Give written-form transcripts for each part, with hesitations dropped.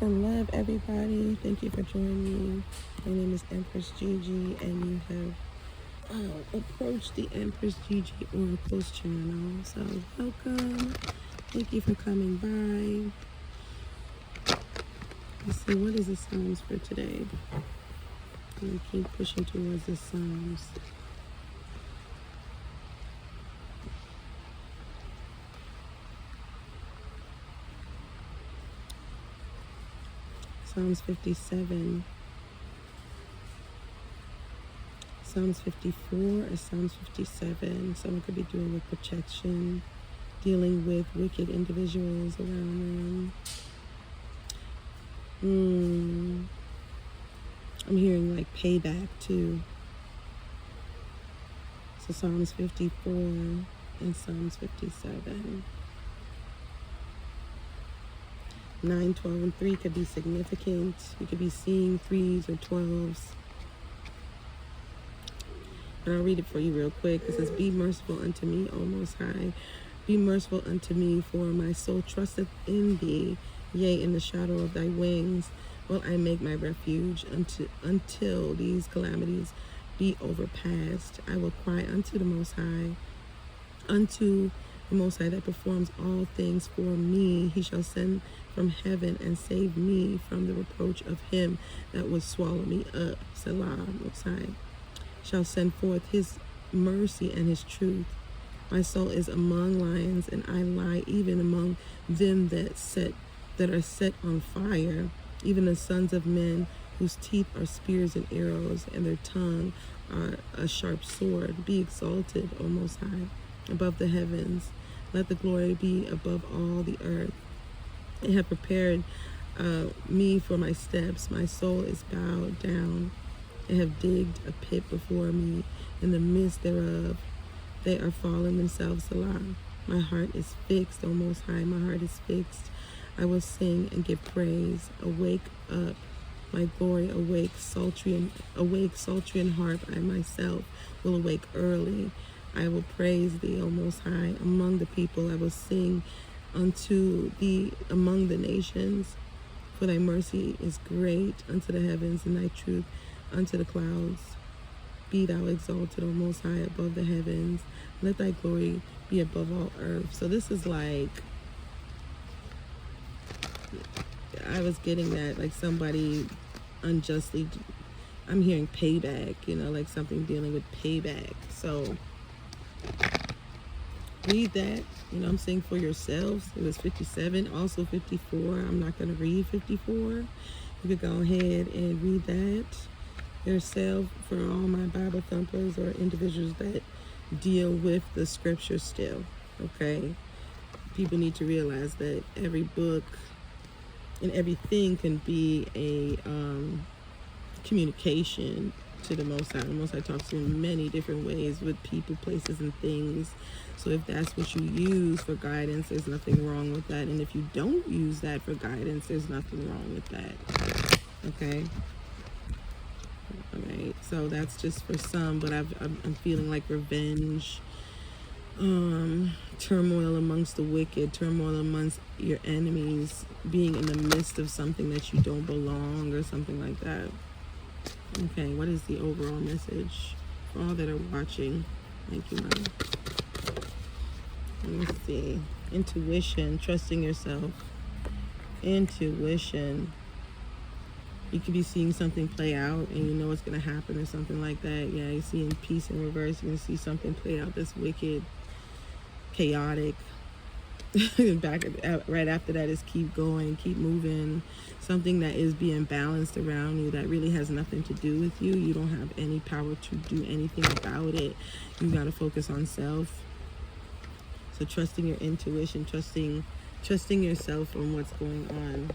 and love, everybody. Thank you for joining me. My name is Empress Gigi, and you have approached the Empress Gigi Oracles channel. So welcome. Thank you for coming by. Let's see, what is the Psalms for today? I'm going to keep pushing towards the Psalms. Psalms 57, Psalms 54, or Psalms 57. Someone could be dealing with protection, dealing with wicked individuals around them. I'm hearing like payback too. So Psalms 54 and Psalms 57. 9, 12, and 3 could be significant. You could be seeing 3s or 12s. And I'll read it for you real quick. It says, "Be merciful unto me, O Most High. Be merciful unto me, for my soul trusteth in thee. Yea, in the shadow of thy wings will I make my refuge until these calamities be overpast. I will cry unto the Most High, unto the Most High that performs all things for me. He shall send from heaven and save me from the reproach of him that would swallow me up. Selah. Most High shall send forth his mercy and his truth. My soul is among lions, and I lie even among them that are set on fire, even the sons of men whose teeth are spears and arrows, and their tongue are a sharp sword. Be exalted, O Most High, above the heavens. Let the glory be above all the earth. They have prepared me for my steps. My soul is bowed down. They have digged a pit before me. In the midst thereof, they are fallen themselves. Salah. My heart is fixed, O Most High. My heart is fixed. I will sing and give praise. Awake up, my glory. Awake, sultry and harp. I myself will awake early. I will praise thee, O Most High, among the people. I will sing unto thee among the nations. For thy mercy is great unto the heavens, and thy truth unto the clouds. Be thou exalted, O Most High, above the heavens. Let thy glory be above all earth. So this is like, I was getting that, like somebody unjustly, I'm hearing payback, like something dealing with payback. So read that, I'm saying for yourselves. It was 57, also 54. I'm not going to read 54. You could go ahead and read that yourself for all my Bible thumpers or individuals that deal with the scripture still, okay? People need to realize that every book and everything can be a communication to the Most High. The Most High talks in many different ways with people, places, and things. So if that's what you use for guidance, there's nothing wrong with that. And if you don't use that for guidance, there's nothing wrong with that. Okay? All right. So that's just for some, but I'm feeling like revenge, turmoil amongst the wicked, turmoil amongst your enemies, being in the midst of something that you don't belong or something like that. Okay, what is the overall message for all that are watching? Thank you, Mom. Let me see. Intuition, trusting yourself. Intuition. You could be seeing something play out and you know it's going to happen or something like that. Yeah, you're seeing peace in reverse. You're going to see something play out that's wicked, chaotic. Right after that is keep going, keep moving. Something that is being balanced around you that really has nothing to do with you. You don't have any power to do anything about it. You got to focus on self. So trusting your intuition, trusting yourself on what's going on.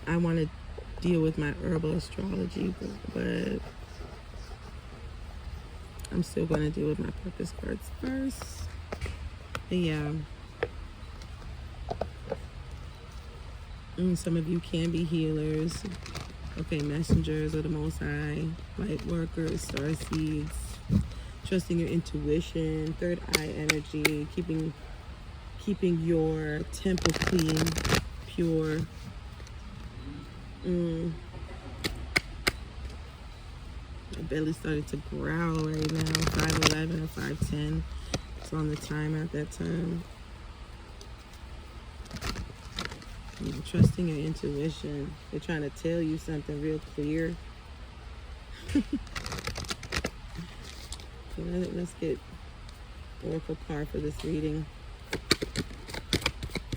I want to deal with my herbal astrology, but I'm still going to deal with my purpose cards first. But yeah. Some of you can be healers. Okay, messengers of the Most High, light workers, star seeds, trusting your intuition, third eye energy, keeping your temple clean, pure. My belly started to growl right now. 5'11" or 5'10". It's on the time at that time. Trusting your intuition. They're trying to tell you something real clear. So let's get Oracle card for this reading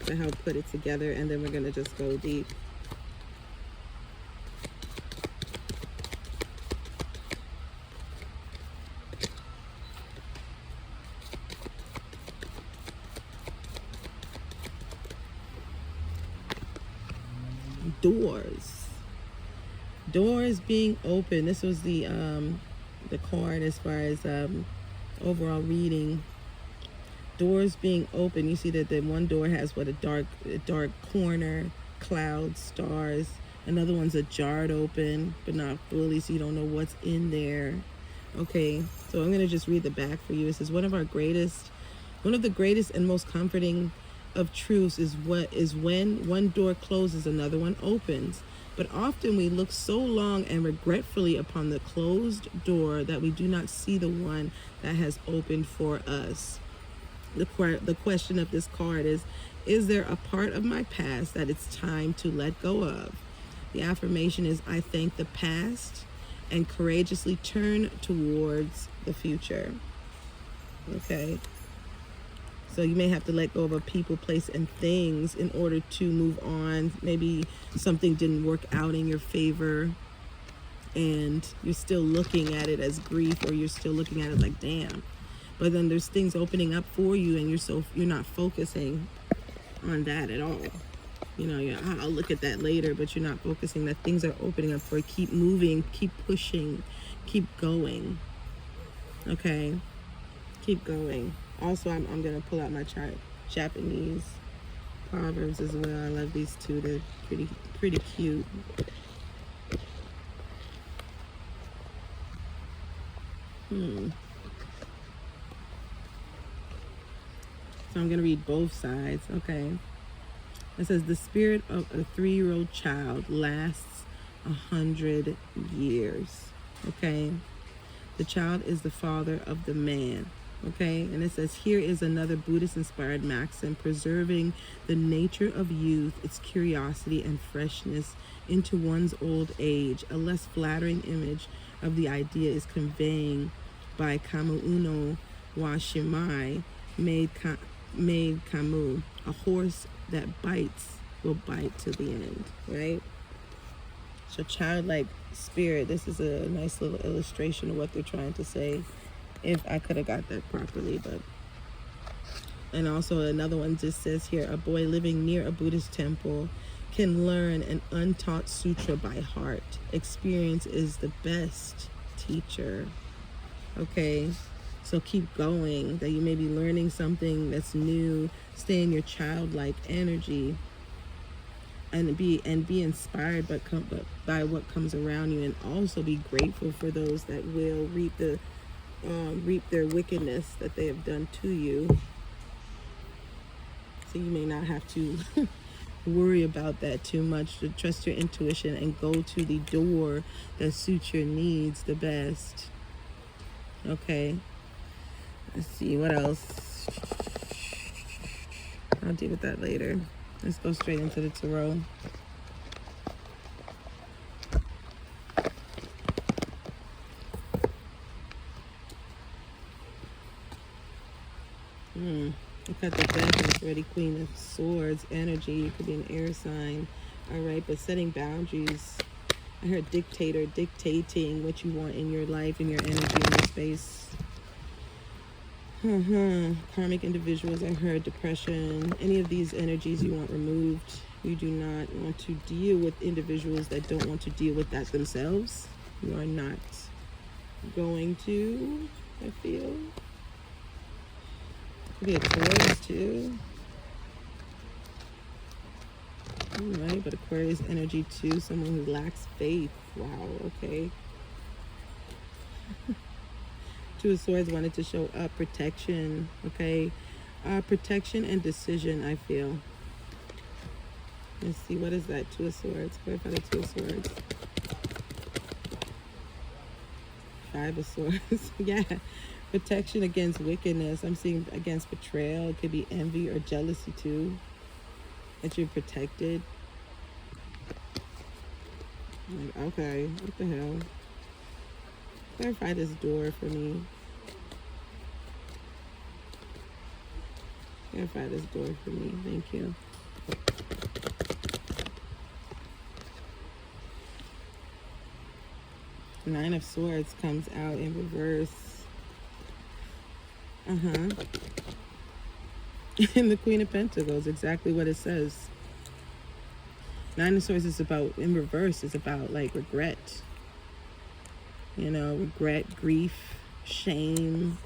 to help put it together, and then we're going to just go deep. Doors being open. This was the card as far as overall reading. Doors being open. You see that the one door has what, a dark corner, clouds, stars. Another one's jarred open, but not fully, so you don't know what's in there. Okay, so I'm gonna just read the back for you. It says, one of the greatest and most comforting of truths is when one door closes, another one opens. But often we look so long and regretfully upon the closed door that we do not see the one that has opened for us. The question of this card is there a part of my past that it's time to let go of? The affirmation is, I thank the past and courageously turn towards the future. Okay. So you may have to let go of a people, place, and things in order to move on. Maybe something didn't work out in your favor and you're still looking at it as grief, or you're still looking at it like, damn. But then there's things opening up for you, and you're not focusing on that at all. You know, I'll look at that later, but you're not focusing that things are opening up for you. Keep moving, keep pushing, keep going. Okay? Keep going. Also, I'm going to pull out my Japanese proverbs as well. I love these two. They're pretty cute. So I'm going to read both sides. Okay. It says, the spirit of a 3-year-old child lasts 100 years. Okay. The child is the father of the man. Okay, and it says, here is another Buddhist-inspired maxim: preserving the nature of youth, its curiosity and freshness into one's old age. A less flattering image of the idea is conveying by Kamu Uno wa Shimai made Kamu. A horse that bites will bite to the end, right? So childlike spirit, this is a nice little illustration of what they're trying to say, if I could have got that properly. But and also another one just says here, a boy living near a Buddhist temple can learn an untaught sutra by heart. Experience is the best teacher. Okay, so keep going, that you may be learning something that's new. Stay in your childlike energy and be inspired by what comes around you, and also be grateful for those that will reap their wickedness that they have done to you. So you may not have to worry about that too much. To trust your intuition and go to the door that suits your needs the best. Okay, let's see what else. I'll deal with that later. Let's go straight into the tarot. Look at the Vengeance already, Queen of Swords energy. You could be an air sign. All right, but setting boundaries. I heard dictator, dictating what you want in your life, in your energy, in your space. Karmic individuals, I heard depression. Any of these energies you want removed. You do not want to deal with individuals that don't want to deal with that themselves. You are not going to, I feel. Could be a Taurus too. Alright, but Aquarius energy too. Someone who lacks faith. Wow, okay. Two of Swords wanted to show up protection, okay? Protection and decision, I feel. Let's see, what is that? Two of Swords. Clarify the Two of Swords. Five of Swords. Yeah. Protection against wickedness. I'm seeing against betrayal. It could be envy or jealousy too. That you're protected. Like, okay, what the hell? Clarify this door for me. Clarify this door for me. Thank you. Nine of Swords comes out in reverse. And the Queen of Pentacles, exactly what it says. Nine of Swords is about, in reverse, it's about like regret. You know, regret, grief, shame.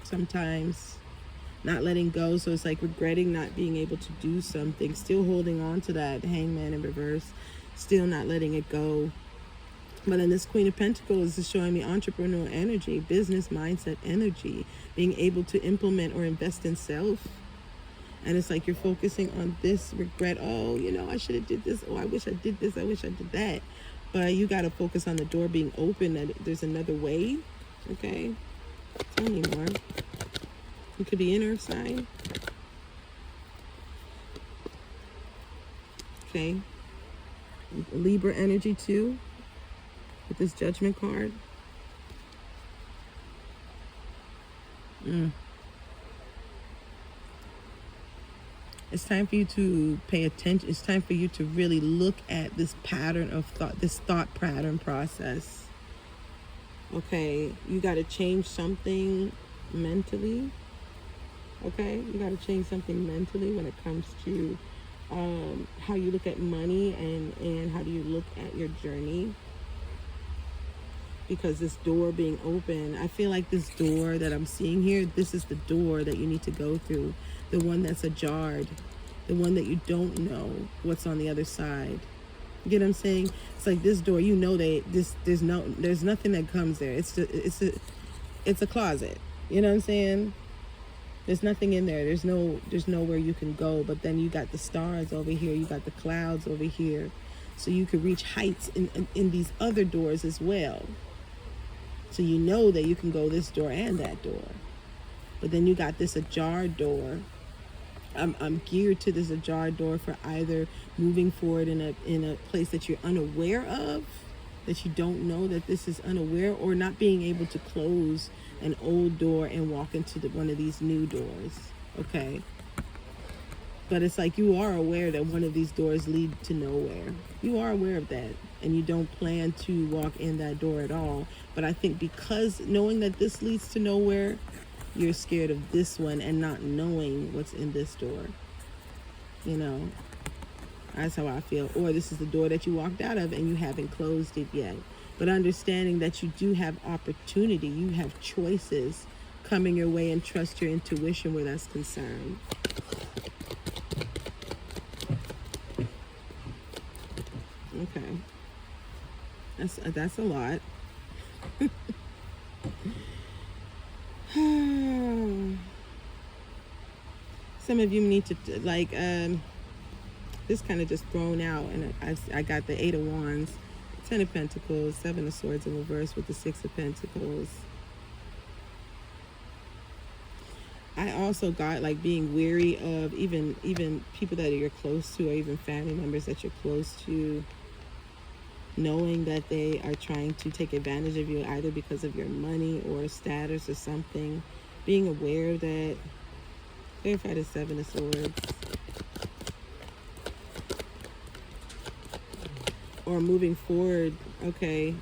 Sometimes not letting go. So it's like regretting not being able to do something. Still holding on to that Hangman in reverse. Still not letting it go. But then this Queen of Pentacles is showing me entrepreneurial energy, business mindset energy, being able to implement or invest in self. And it's like you're focusing on this regret. Oh, you know, I should have did this. Oh, I wish I did this. I wish I did that. But you got to focus on the door being open, that there's another way. Okay? Tell me more. It could be inner sign. Okay. Libra energy too. With this Judgment card. It's time for you to pay attention. It's time for you to really look at this pattern of thought, this thought pattern process. Okay, you got to change something mentally. Okay, you got to change something mentally when it comes to how you look at money and how do you look at your journey. Because this door being open, I feel like this door that I'm seeing here, this is the door that you need to go through. The one that's ajar, the one that you don't know what's on the other side. You get what I'm saying? It's like this door, you know that there's nothing that comes there. It's a closet. You know what I'm saying? There's nothing in there. There's nowhere you can go. But then you got the stars over here. You got the clouds over here. So you could reach heights in these other doors as well. So you know that you can go this door and that door. But then you got this ajar door. I'm geared to this ajar door for either moving forward in a place that you're unaware of, that you don't know that this is unaware, or not being able to close an old door and walk into one of these new doors. Okay. But it's like you are aware that one of these doors lead to nowhere. You are aware of that. And you don't plan to walk in that door at all. But I think because knowing that this leads to nowhere, you're scared of this one and not knowing what's in this door. You know, that's how I feel. Or this is the door that you walked out of and you haven't closed it yet. But understanding that you do have opportunity, you have choices coming your way, and trust your intuition where that's concerned. Okay. That's a lot. Some of you need to like this kind of just thrown out, and I got the 8 of Wands, 10 of Pentacles, 7 of Swords in reverse with the 6 of Pentacles. I also got like being weary of even people that you're close to, or even family members that you're close to, knowing that they are trying to take advantage of you either because of your money or status or something. Being aware of that. Clarify the 7 of Swords. Or moving forward. Okay.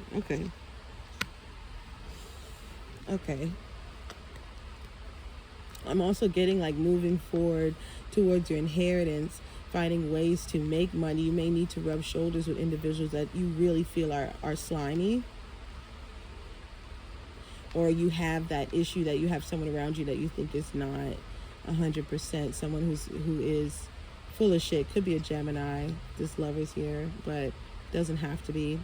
I'm also getting like moving forward towards your inheritance, finding ways to make money. You may need to rub shoulders with individuals that you really feel are slimy. Or you have that issue that you have someone around you that you think is not 100%. Someone who is full of shit. Could be a Gemini. This Lover's here, but doesn't have to be.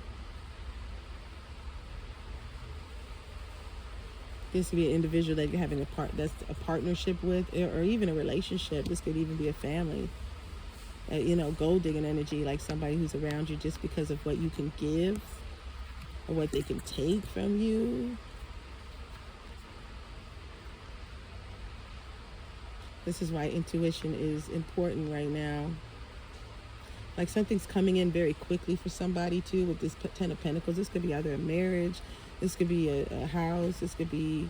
This could be an individual that you're having that's a partnership with, or even a relationship. This could even be a family. Gold digging energy, like somebody who's around you just because of what you can give or what they can take from you. This is why intuition is important right now. Like something's coming in very quickly for somebody too with this 10 of Pentacles. This could be either a marriage, this could be a house, this could be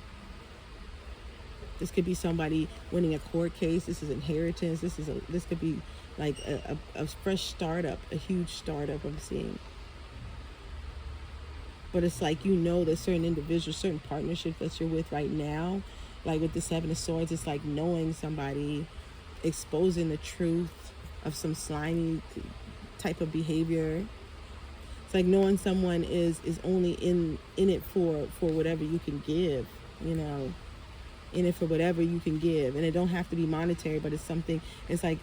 somebody winning a court case. This is inheritance. This could be like a fresh startup, a huge startup I'm seeing. But it's like, there's certain individuals, certain partnerships that you're with right now. Like with the 7 of Swords, it's like knowing somebody, exposing the truth of some slimy type of behavior. It's like knowing someone is only in it for whatever you can give, in it for whatever you can give. And it don't have to be monetary, but it's something, it's like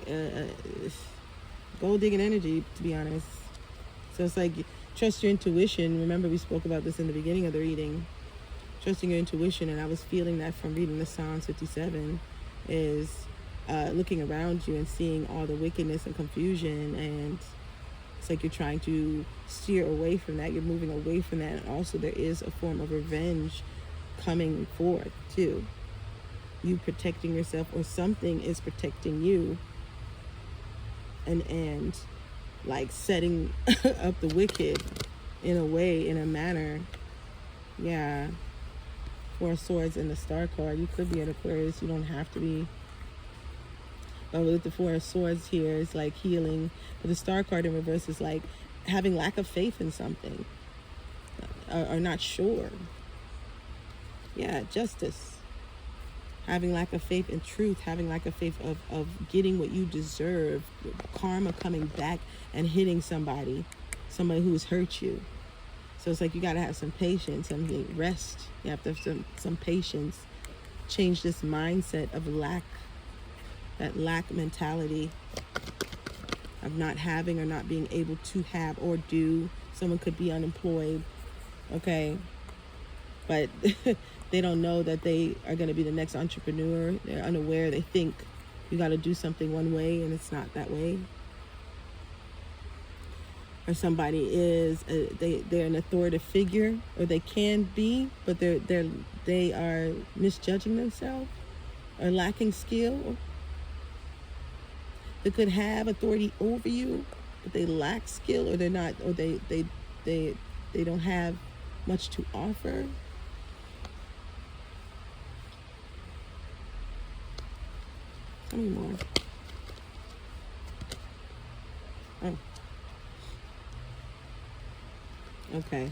gold digging energy, to be honest. So it's like, trust your intuition. Remember, we spoke about this in the beginning of the reading. Trusting your intuition, and I was feeling that from reading the Psalms 57, is looking around you and seeing all the wickedness and confusion, and it's like you're trying to steer away from that. You're moving away from that, and also there is a form of revenge coming forth too. You protecting yourself, or something is protecting you, and like setting up the wicked in a way, in a manner. Yeah. 4 of Swords in the Star card. You could be an Aquarius. You don't have to be. But with the 4 of Swords here, it's like healing. But the Star card in reverse is like having lack of faith in something, or not sure. Yeah, justice. Having lack of faith in truth. Having lack of faith of getting what you deserve. Karma coming back and hitting somebody who has hurt you. So it's like you got to have some patience, some rest. You have to have some patience. Change this mindset of lack, that lack mentality of not having or not being able to have or do. Someone could be unemployed, okay? But they don't know that they are going to be the next entrepreneur. They're unaware. They think you got to do something one way, and it's not that way. Or somebody is they're an authoritative figure, or they can be, but they are misjudging themselves or lacking skill. They could have authority over you, but they lack skill, or they're not, or they don't have much to offer. Tell me more. Oh. Okay.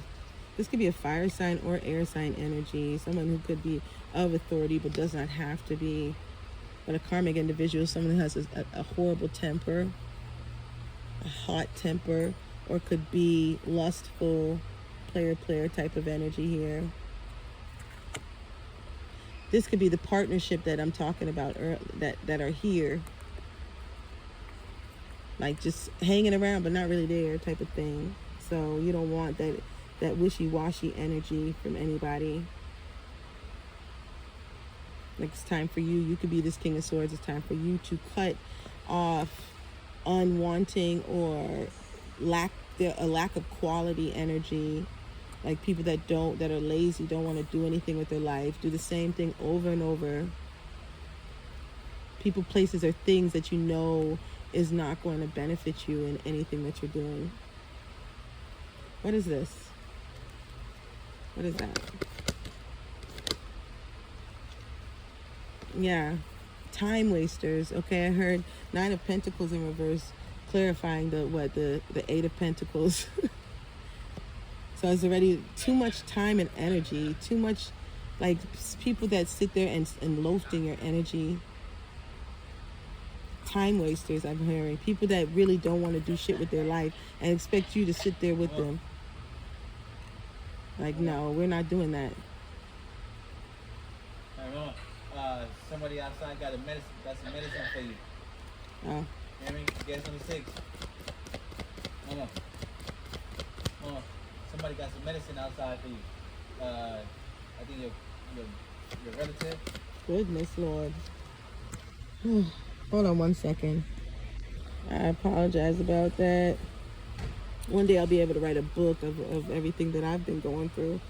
This could be a fire sign or air sign energy. Someone who could be of authority but does not have to be. But a karmic individual, someone who has a horrible temper, a hot temper, or could be lustful, player type of energy here. This could be the partnership that I'm talking about, that are here. Like just hanging around but not really there type of thing. So you don't want that wishy-washy energy from anybody. Like it's time for you. You could be this King of Swords. It's time for you to cut off unwanting or a lack of quality energy. Like people that are lazy, don't want to do anything with their life. Do the same thing over and over. People, places, or things that you know is not going to benefit you in anything that you're doing. What is this? What is that? Yeah. Time wasters. Okay, I heard 9 of Pentacles in reverse, clarifying the 8 of Pentacles. So it's already too much time and energy, too much, like people that sit there and loafing your energy. Time wasters, I'm hearing. People that really don't want to do shit with their life and expect you to sit there with them. Like, no, we're not doing that. Somebody outside got some medicine for you. Oh. Hear me? Guess number 6. Mama. Somebody got some medicine outside for you. I think your Your relative? Goodness, Lord. Hold on one second. I apologize about that. One day I'll be able to write a book of everything that I've been going through,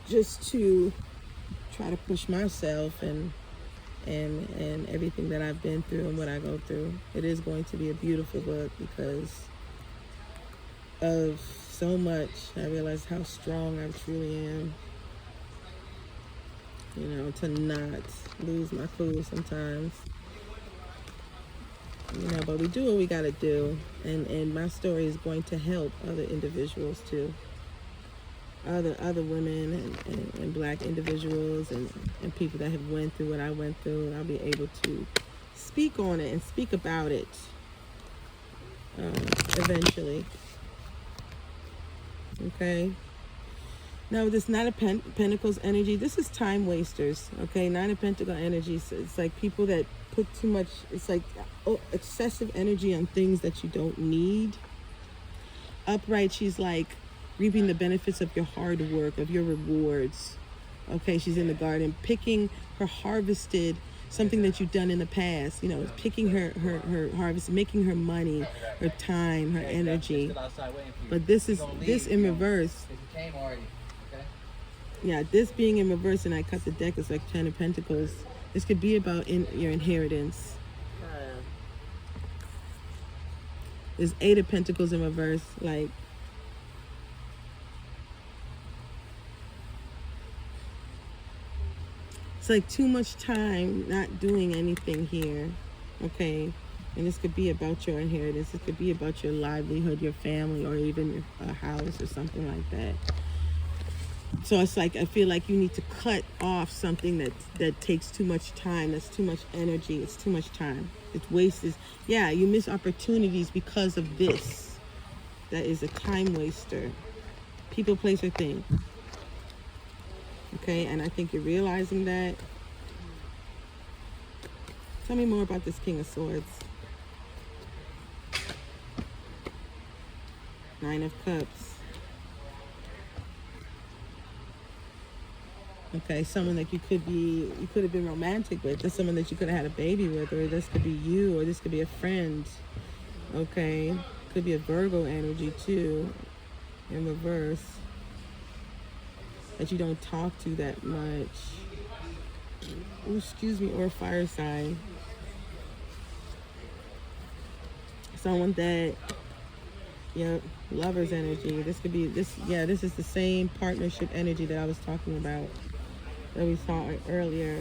just to try to push myself and everything that I've been through and what I go through. It is going to be a beautiful book because of so much. I realize how strong I truly am. You know, to not lose my cool sometimes. You know, but we do what we gotta do, and my story is going to help other individuals too, other women and black individuals and people that have went through what I went through. I'll be able to speak on it and speak about it eventually. Okay. Now, this Nine of Pentacles energy, this is time wasters, okay? Nine of Pentacles energy, so it's like people that put too much, it's like excessive energy on things that you don't need. Upright, she's like reaping the benefits of your hard work, of your rewards, okay? She's in the garden, picking her harvested, something that you've done in the past, you know, picking her harvest, making her money, her time, her energy. But this in reverse. Yeah, this being in reverse, and I cut the deck, it's like 10 of Pentacles. This could be about your inheritance. There's 8 of Pentacles in reverse, like it's like too much time not doing anything here, okay? And this could be about your inheritance. This could be about your livelihood, your family, or even a house or something like that. So it's like, I feel like you need to cut off something that takes too much time, that's too much energy, it's too much time. It's wasted. Yeah, you miss opportunities because of this. That is a time waster. People, place, or thing. Okay, and I think you're realizing that. Tell me more about this King of Swords. 9 of Cups. Okay, someone that you could have been romantic with. There's someone that you could have had a baby with, or this could be you, or this could be a friend. Okay, could be a Virgo energy too, in reverse, that you don't talk to that much. Ooh, excuse me, or a fire sign. Someone that, yep, lover's energy. This could be this. Yeah, this is the same partnership energy that I was talking about, that we saw earlier.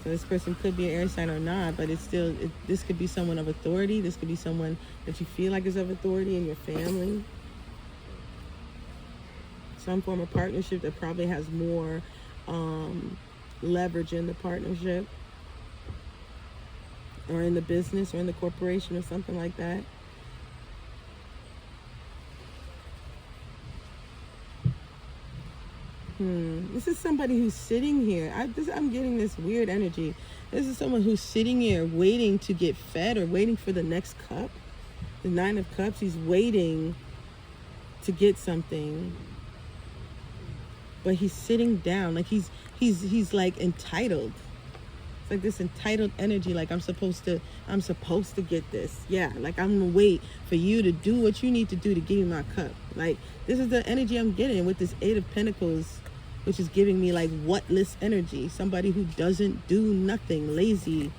So this person could be an air sign or not, but it's still, this could be someone of authority. This could be someone that you feel like is of authority in your family. Some form of partnership that probably has more leverage in the partnership, or in the business, or in the corporation, or something like that. This is somebody who's sitting here. I'm getting this weird energy. This is someone who's sitting here waiting to get fed, or waiting for the next cup. The 9 of Cups, he's waiting to get something. But he's sitting down, like he's like entitled. It's like this entitled energy, like I'm supposed to get this. Yeah, like I'm gonna wait for you to do what you need to do to give me my cup. Like, this is the energy I'm getting with this 8 of Pentacles, which is giving me like whatless energy. Somebody who doesn't do nothing, lazy,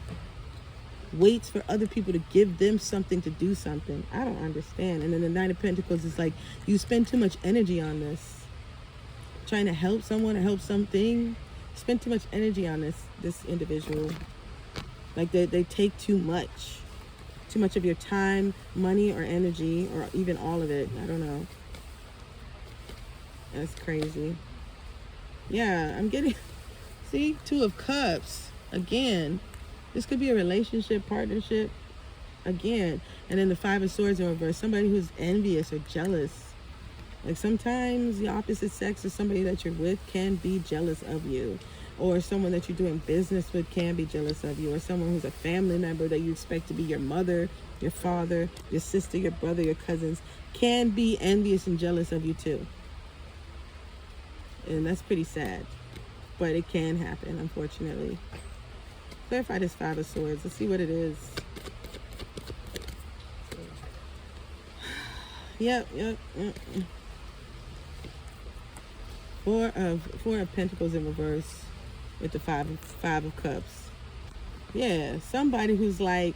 waits for other people to give them something to do something. I don't understand. And then the 9 of Pentacles is like, you spend too much energy on this, trying to help someone or help something. Spend too much energy on this individual. Like they take too much of your time, money, or energy, or even all of it. I don't know. That's crazy. Yeah, I'm getting, see, 2 of Cups again. This could be a relationship, partnership again. And then the 5 of Swords in reverse. Somebody who's envious or jealous. Like, sometimes the opposite sex or somebody that you're with can be jealous of you, or someone that you're doing business with can be jealous of you, or someone who's a family member that you expect to be your mother, your father, your sister, your brother, your cousins can be envious and jealous of you too. And that's pretty sad. But it can happen, unfortunately. Clarify this Five of Swords. Let's see what it is. Yep. Four of Pentacles in reverse with the Five of Cups. Yeah, somebody who's like,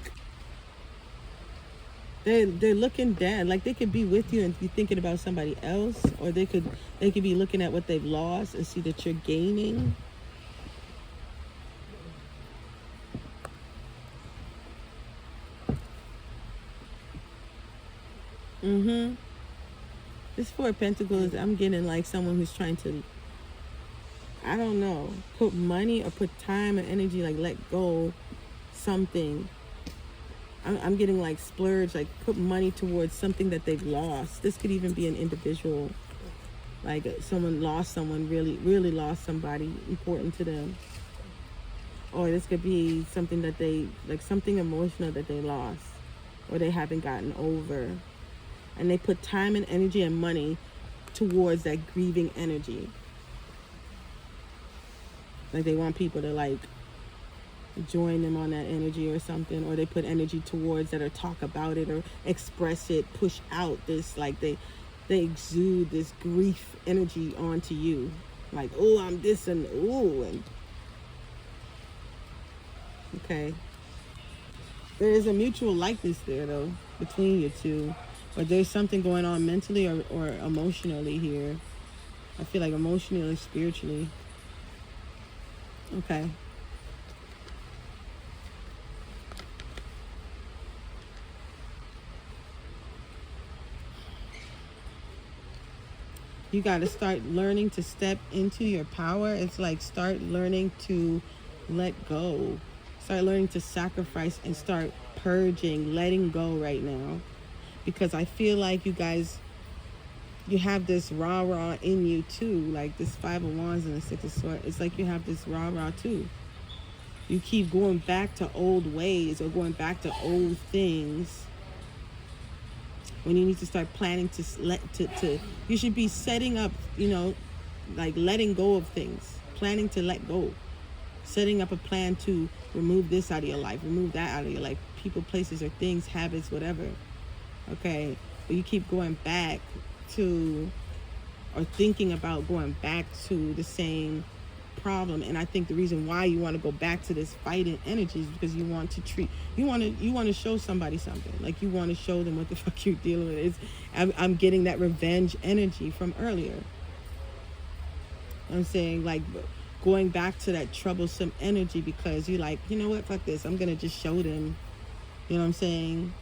they're looking down, like they could be with you and be thinking about somebody else, or they could be looking at what they've lost and see that you're gaining. This Four of Pentacles, I'm getting like someone who's trying to, I don't know, put money or put time and energy, like let go something. I'm getting like splurge, like put money towards something that they've lost. This could even be an individual, like someone lost someone, really lost somebody important to them. Or this could be something that they, like something emotional that they lost or they haven't gotten over. And they put time and energy and money towards that grieving energy. Like they want people to like join them on that energy or something, or they put energy towards that, or talk about it, or express it, push out this, like they exude this grief energy onto you. Like, oh, I'm this and oh, and okay. There is a mutual likeness there though between you two. But there's something going on mentally or emotionally here. I feel like emotionally or spiritually. Okay. You got to start learning to step into your power. It's like start learning to let go. Start learning to sacrifice and start purging, letting go right now. Because I feel like you guys, you have this rah-rah in you too. Like this Five of Wands and the Six of Swords. It's like you have this rah-rah too. You keep going back to old ways or going back to old things. When you need to start planning to you should be setting up, you know, like letting go of things. Planning to let go. Setting up a plan to remove this out of your life. Remove that out of your life. People, places, or things, habits, whatever. Okay, but you keep going back to, or thinking about going back to the same problem. And I think the reason why you want to go back to this fighting energy is because you want to you want to show somebody something. Like you want to show them what the fuck you're dealing with. I'm getting that revenge energy from earlier. I'm saying like going back to that troublesome energy because you're like, you know what, fuck this. I'm gonna just show them. You know what I'm saying?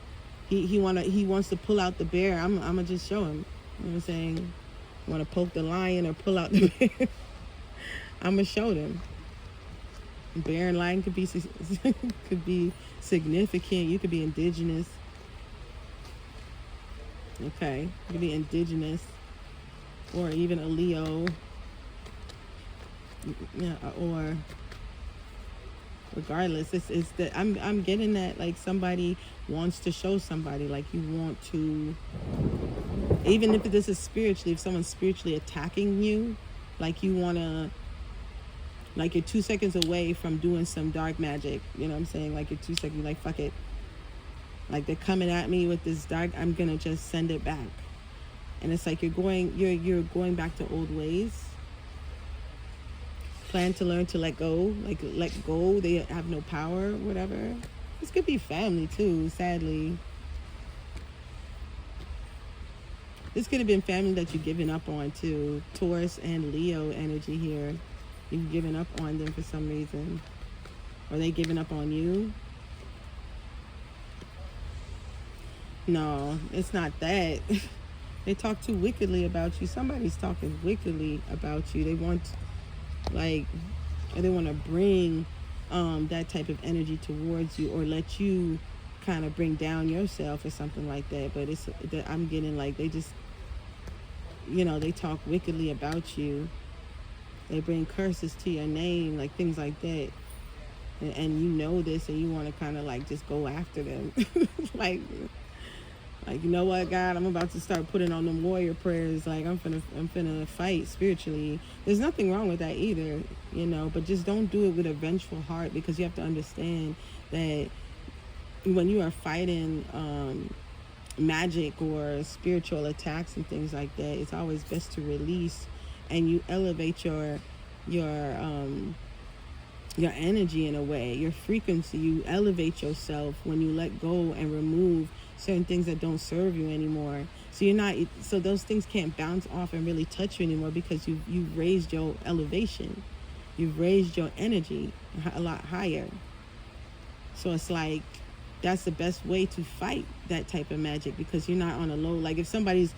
He wants to pull out the bear. I'm gonna just show him. You know what I'm saying? Want to poke the lion or pull out the bear? I'm gonna show them. Bear and lion could be significant. You could be indigenous. Okay, you could be indigenous, or even a Leo. Yeah, or regardless, it's that I'm getting that like somebody wants to show somebody, like you want to, even if this is spiritually, if someone's spiritually attacking you, like you want to, like you're 2 seconds away from doing some dark magic, you know what I'm saying? Like you're 2 seconds, like fuck it, like they're coming at me with this dark, I'm gonna just send it back. And it's like you're going back to old ways. Plan to learn to let go, like let go. They have no power, whatever. This could be family too, sadly. This could have been family that you've given up on too. Taurus and Leo energy here. You've given up on them for some reason. Are they giving up on you? No, it's not that. They talk too wickedly about you. Somebody's talking wickedly about you. They want, like, they want to bring that type of energy towards you, or let you kind of bring down yourself or something like that. But it's, I'm getting like they just, you know, they talk wickedly about you. They bring curses to your name, like things like that. And you know this, and you want to kind of like just go after them. Like, Like, you know what, God, I'm about to start putting on them warrior prayers. Like, I'm finna fight spiritually. There's nothing wrong with that either, you know, but just don't do it with a vengeful heart, because you have to understand that when you are fighting magic or spiritual attacks and things like that, it's always best to release, and you elevate your energy in a way, your frequency. You elevate yourself when you let go and remove certain things that don't serve you anymore. So you're not, so those things can't bounce off and really touch you anymore, because you've raised your elevation, you've raised your energy a lot higher. So it's like, that's the best way to fight that type of magic, because you're not on a low. Like if somebody's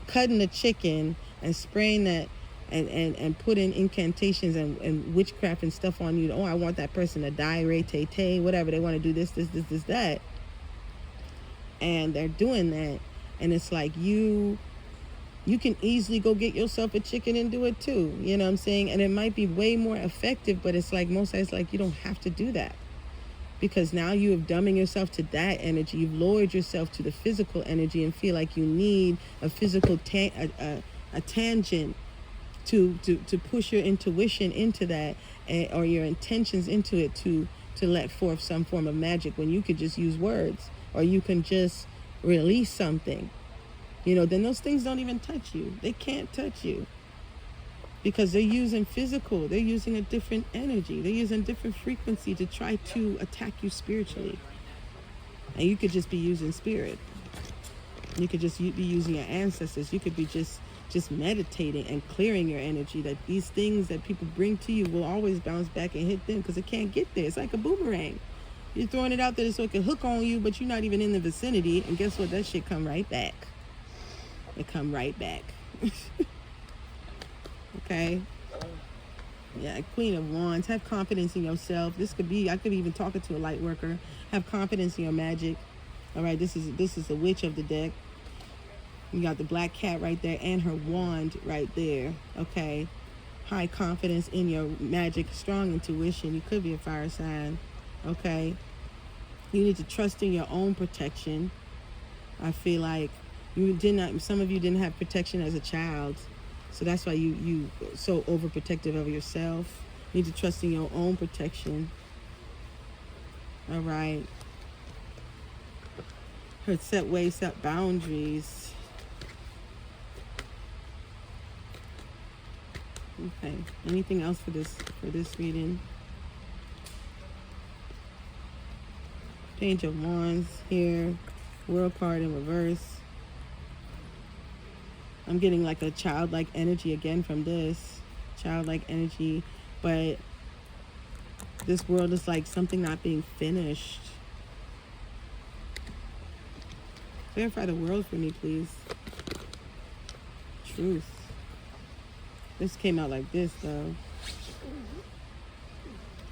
cutting a chicken and spraying that and putting incantations and witchcraft and stuff on you, oh, I want that person to die, tay, whatever, they want to do this, that, and they're doing that, and it's like you can easily go get yourself a chicken and do it too, you know what I'm saying? And it might be way more effective, but it's like most times, like, you don't have to do that, because now you have dumbing yourself to that energy. You've lowered yourself to the physical energy and feel like you need a physical a tangent to push your intuition into that, or your intentions into it, to let forth some form of magic, when you could just use words, or you can just release something, you know. Then those things don't even touch you. They can't touch you, because they're using physical, they're using a different energy, they're using a different frequency to try to attack you spiritually. And you could just be using spirit, you could just be using your ancestors, you could be just meditating and clearing your energy, that these things that people bring to you will always bounce back and hit them, because it can't get there. It's like a boomerang. You're throwing it out there so it can hook on you, but you're not even in the vicinity, and guess what? That shit come right back. It come right back. Okay? Yeah, Queen of Wands. Have confidence in yourself. This could be, I could be even talking to a light worker. Have confidence in your magic. All right, this is the witch of the deck. You got the black cat right there and her wand right there. Okay? High confidence in your magic, strong intuition. You could be a fire sign. Okay? You need to trust in your own protection. I feel like some of you didn't have protection as a child. So that's why you so overprotective of yourself. You need to trust in your own protection. All right. Her set ways, set boundaries. Okay. Anything else for this reading? Page of Wands here. World card in reverse. I'm getting like a childlike energy again from this. Childlike energy. But this world is like something not being finished. Clarify the world for me, please. Truth. This came out like this, though.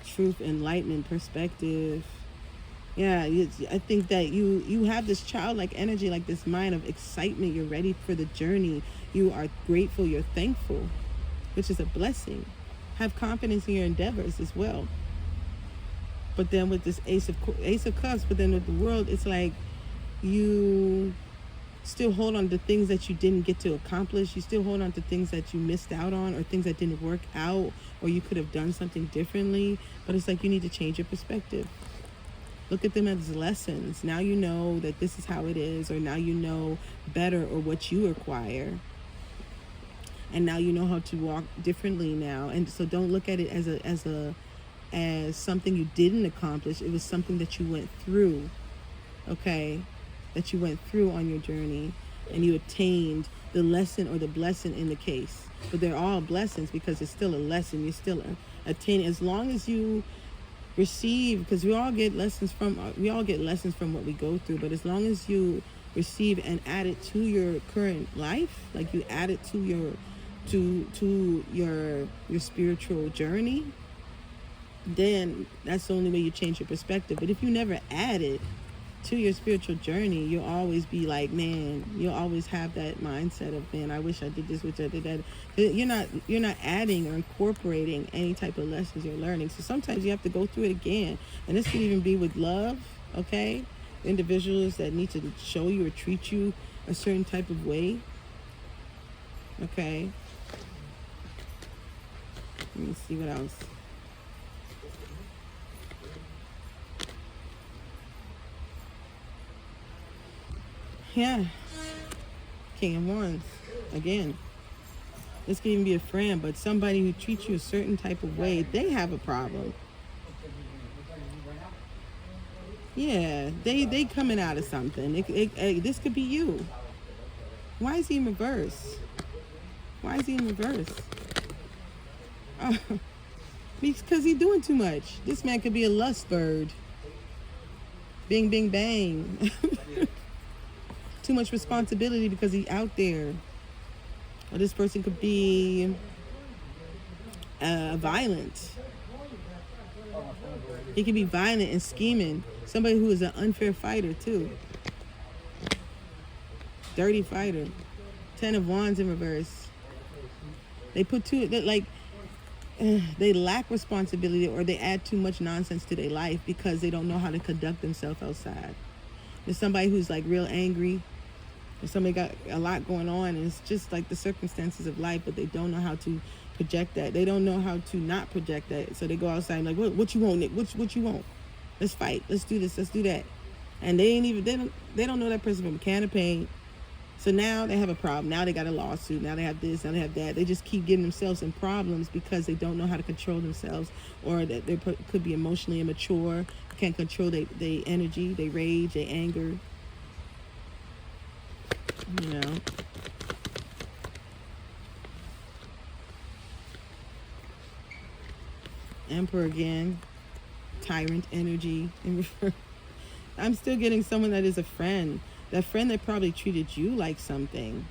Truth, enlightenment, perspective. Yeah, I think that you have this childlike energy, like this mind of excitement. You're ready for the journey. You are grateful. You're thankful, which is a blessing. Have confidence in your endeavors as well. But then with this Ace of Cups, but then with the World, it's like you still hold on to things that you didn't get to accomplish. You still hold on to things that you missed out on, or things that didn't work out, or you could have done something differently. But it's like you need to change your perspective. Look at them as lessons. Now you know that this is how it is, or now you know better, or what you require. And now you know how to walk differently now. And so don't look at it as something you didn't accomplish. It was something that you went through. Okay? That you went through on your journey, and you attained the lesson or the blessing in the case. But they're all blessings, because it's still a lesson. You're still attaining, as long as you receive, because we all get lessons from what we go through. But as long as you receive and add it to your current life, like you add it to your spiritual journey, then that's the only way you change your perspective. But if you never add it to your spiritual journey, you'll always be like, man, you'll always have that mindset of, man, I wish I did this, which I did that. You're not adding or incorporating any type of lessons you're learning. So sometimes you have to go through it again. And this could even be with love, okay? individuals that need to show you or treat you a certain type of way. Okay. Let me see what else. Yeah. King of Wands. Again. This can even be a friend, but somebody who treats you a certain type of way, they have a problem. Yeah, they coming out of something. This could be you. Why is he in reverse? Why is he in reverse? Because he's doing too much. This man could be a lust bird. Bing, bing, bang. Too much responsibility because he's out there. Or this person could be violent. He can be violent and scheming. Somebody who is an unfair fighter too. Dirty fighter. 10 of Wands in reverse. They put they lack responsibility, or they add too much nonsense to their life because they don't know how to conduct themselves outside. There's somebody who's like real angry. There's somebody got a lot going on, and it's just like the circumstances of life, but they don't know how to project that. They don't know how to not project that. So they go outside and like, what you want, Nick? What you want? Let's fight. Let's do this. Let's do that. And they don't know that person from a can of paint. So now they have a problem. Now they got a lawsuit. Now they have this. Now they have that. They just keep getting themselves in problems because they don't know how to control themselves, or that they could be emotionally immature, can't control their energy, their rage, their anger. You know. Emperor again. Tyrant energy. I'm still getting someone that is a friend. That friend that probably treated you like something.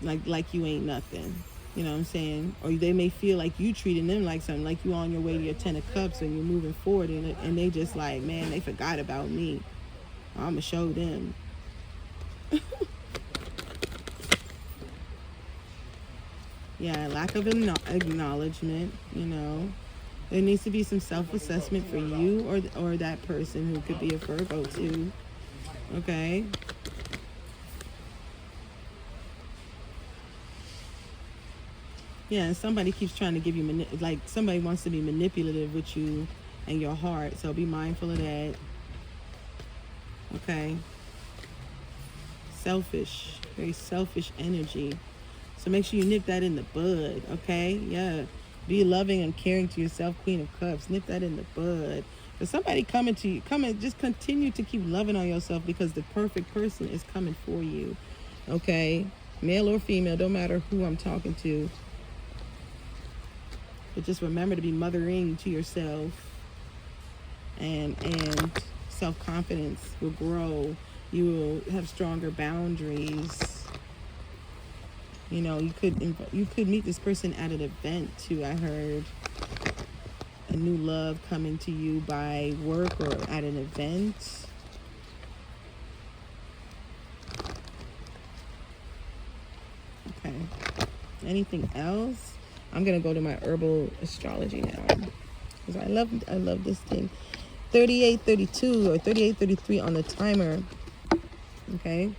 Like you ain't nothing. You know what I'm saying? Or they may feel like you treating them like something, like you on your way to your 10 of cups and you're moving forward, and they just like, man, they forgot about me. I'm going to show them. Yeah, lack of acknowledgement, you know. There needs to be some self-assessment for you or that person who could be a Virgo too. Okay? Yeah, and somebody keeps trying to give you, somebody wants to be manipulative with you and your heart. So be mindful of that. Okay? Selfish. Very selfish energy. So make sure you nip that in the bud, okay? Yeah. Be loving and caring to yourself, Queen of Cups. Nip that in the bud. There's somebody coming to you. Just continue to keep loving on yourself because the perfect person is coming for you, okay? Male or female, don't matter who I'm talking to. But just remember to be mothering to yourself. And self-confidence will grow. You will have stronger boundaries. You know, you could meet this person at an event too. I heard a new love coming to you by work or at an event. Okay. Anything else? I'm gonna go to my herbal astrology now because I love this thing. 3832 or 3833 on the timer. Okay.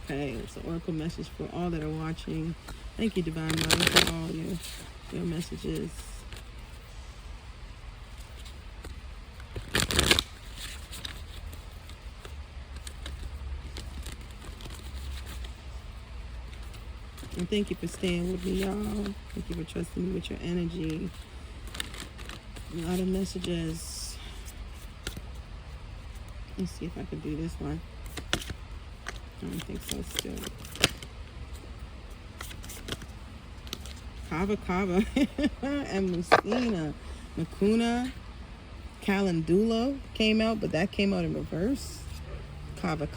Okay, it's an oracle message for all that are watching. Thank you, Divine Mother, for all your messages. And thank you for staying with me, y'all. Thank you for trusting me with your energy. A lot of messages. Let's see if I can do this one. I don't think so still. Kava and Mukuna Calendulo came out, but that came out in reverse. Kava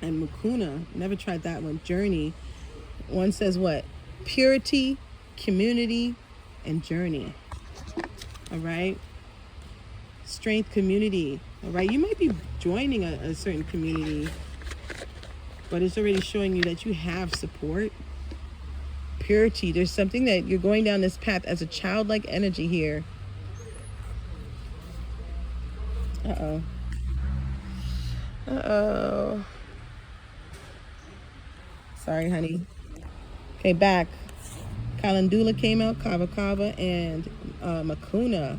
and Mukuna. Never tried that one. Journey. One says what? Purity, community, and journey. All right. Strength, community. All right. You might be joining a certain community. but it's already showing you that you have support. Purity. There's something that you're going down this path as a childlike energy here. Uh-oh. Uh-oh. Sorry, honey. Okay, back. Calendula came out, Kava Kava, and Makuna.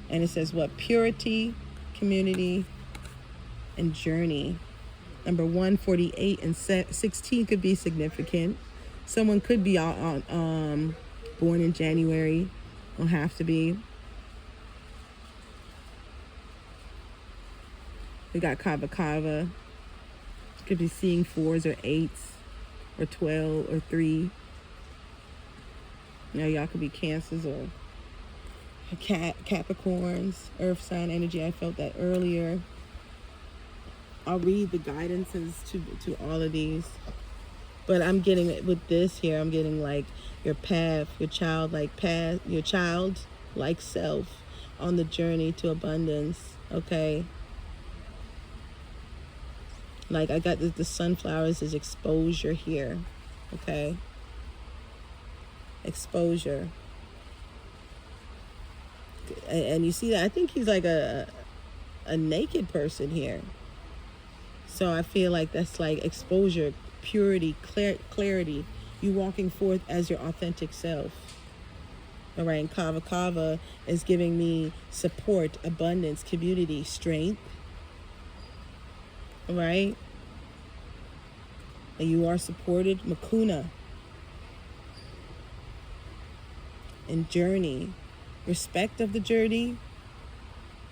And it says what? Purity, community, and journey. Number 148 and 16 could be significant. Someone could be born in January. Don't have to be. We got Kava Kava. Could be seeing 4s or 8s or 12 or 3. You know, y'all could be Cancers or Capricorns, Earth sign energy. I felt that earlier. I'll read the guidances to all of these. But I'm getting it with this here. I'm getting like your path, your childlike path, your childlike self on the journey to abundance. Okay. Like I got the sunflowers is exposure here. Okay. Exposure. And you see that? I think he's like a naked person here. So I feel like that's like exposure, purity, clarity. You walking forth as your authentic self. All right. And Kava Kava is giving me support, abundance, community, strength. All right. And you are supported. Makuna. And journey. Respect of the journey.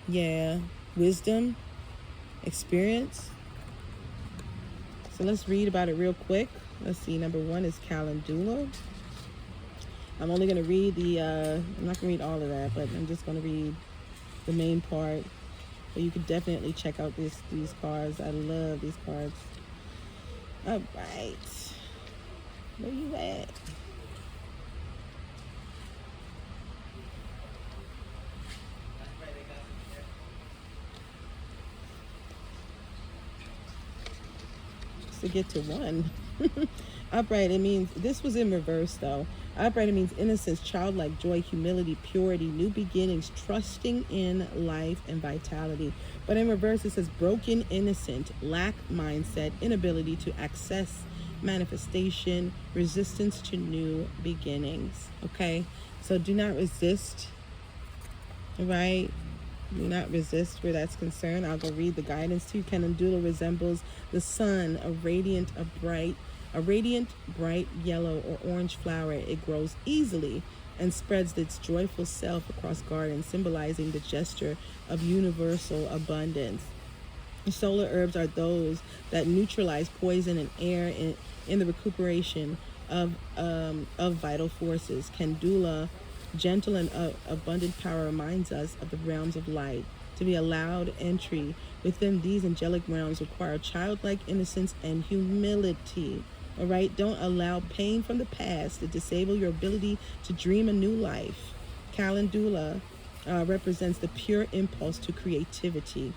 Yeah. Wisdom. Experience. So let's read about it real quick. Let's see. Number 1 is Calendula. I'm only going to read I'm not going to read all of that, but I'm just going to read the main part. But you can definitely check out these cards. I love these cards. All right. Where you at? To get to 1. Upright, it means, this was in reverse though. Upright, it means innocence, childlike joy, humility, purity, new beginnings, trusting in life and vitality. But in reverse, it says broken, innocent, lack mindset, inability to access manifestation, resistance to new beginnings. Okay, so do not resist, right? Do not resist where that's concerned. I'll go read the guidance to you. Calendula resembles the sun, a radiant, bright yellow or orange flower. It grows easily and spreads its joyful self across gardens, symbolizing the gesture of universal abundance. Solar herbs are those that neutralize poison and air in the recuperation of vital forces. Calendula, gentle and abundant power, reminds us of the realms of light. To be allowed entry within these angelic realms require childlike innocence and humility. All right, don't allow pain from the past to disable your ability to dream a new life. Calendula represents the pure impulse to creativity,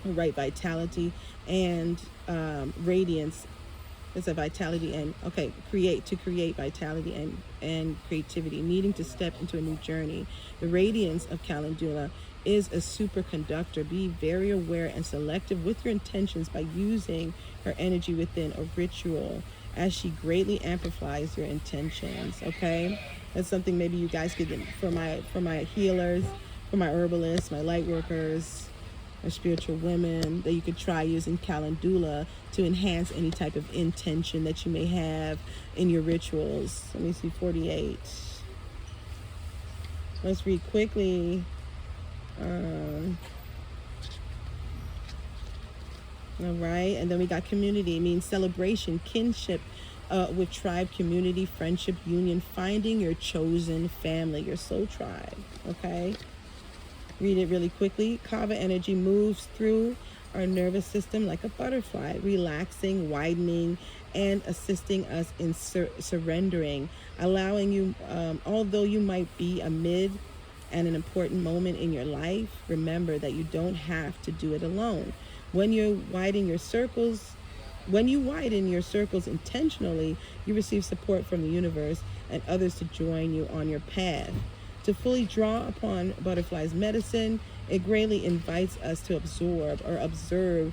right? Vitality and radiance. It's a vitality and create vitality and creativity, needing to step into a new journey. The radiance of Calendula is a superconductor. Be very aware and selective with your intentions by using her energy within a ritual, as she greatly amplifies your intentions. Okay, that's something maybe you guys could, for my healers, for my herbalists, my light workers, or spiritual women, that you could try using Calendula to enhance any type of intention that you may have in your rituals. Let me see, 48. Let's read quickly. All right, and then we got community. It means celebration, kinship with tribe, community, friendship, union, finding your chosen family, your soul tribe. Okay, read it really quickly. Kava energy moves through our nervous system like a butterfly, relaxing, widening, and assisting us in surrendering, allowing you, although you might be amid and an important moment in your life, remember that you don't have to do it alone. When you're widening your circles, When you widen your circles intentionally, you receive support from the universe and others to join you on your path. To fully draw upon butterfly's medicine, it greatly invites us to absorb or observe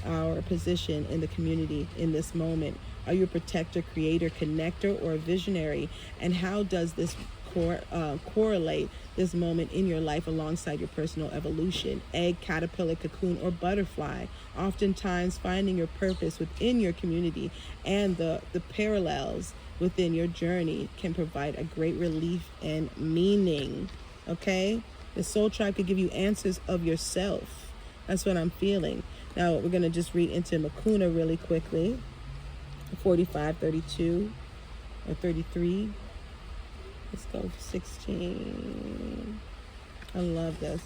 our position in the community in this moment. Are you a protector, creator, connector, or a visionary? And how does this correlate this moment in your life alongside your personal evolution? Egg, caterpillar, cocoon, or butterfly? Oftentimes, finding your purpose within your community and the parallels within your journey can provide a great relief and meaning. Okay? The soul tribe could give you answers of yourself. That's what I'm feeling. Now, we're going to just read into Makuna really quickly. 45, 32, or 33. Let's go 16. I love this.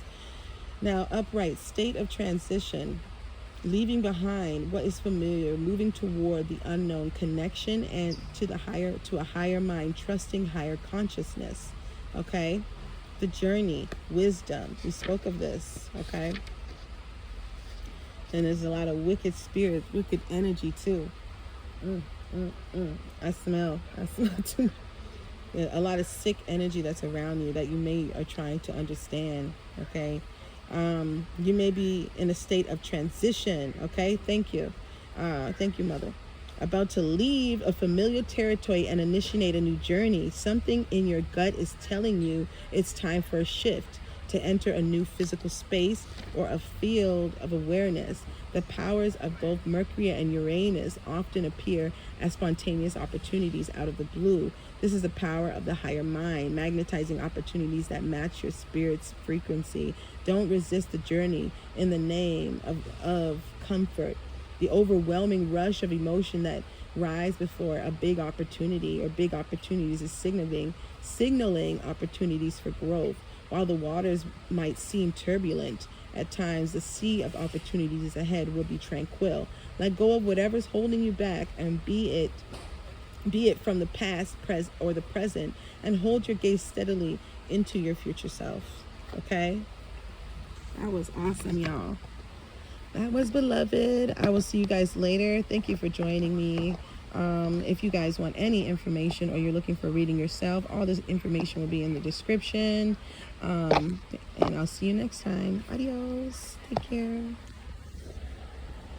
Now, upright, state of transition. Leaving behind what is familiar, moving toward the unknown, connection and to a higher mind, trusting higher consciousness. Okay? The journey, wisdom. We spoke of this, okay? And there's a lot of wicked spirits, wicked energy too. I smell too. Yeah, a lot of sick energy that's around you that you may are trying to understand. Okay, you may be in a state of transition. Okay, thank you, mother. About to leave a familiar territory and initiate a new journey. Something in your gut is telling you it's time for a shift, to enter a new physical space or a field of awareness. The powers of both Mercury and Uranus often appear as spontaneous opportunities out of the blue. This is the power of the higher mind, magnetizing opportunities that match your spirit's frequency. Don't resist the journey in the name of comfort. The overwhelming rush of emotion that rise before a big opportunity or big opportunities is signaling opportunities for growth. While the waters might seem turbulent at times, the sea of opportunities ahead will be tranquil. Let go of whatever's holding you back, and be it from the past, or the present, and hold your gaze steadily into your future self. Okay? That was awesome, y'all. That was beloved. I will see you guys later. Thank you for joining me. If you guys want any information or you're looking for reading yourself, all this information will be in the description. And I'll see you next time. Adios. Take care.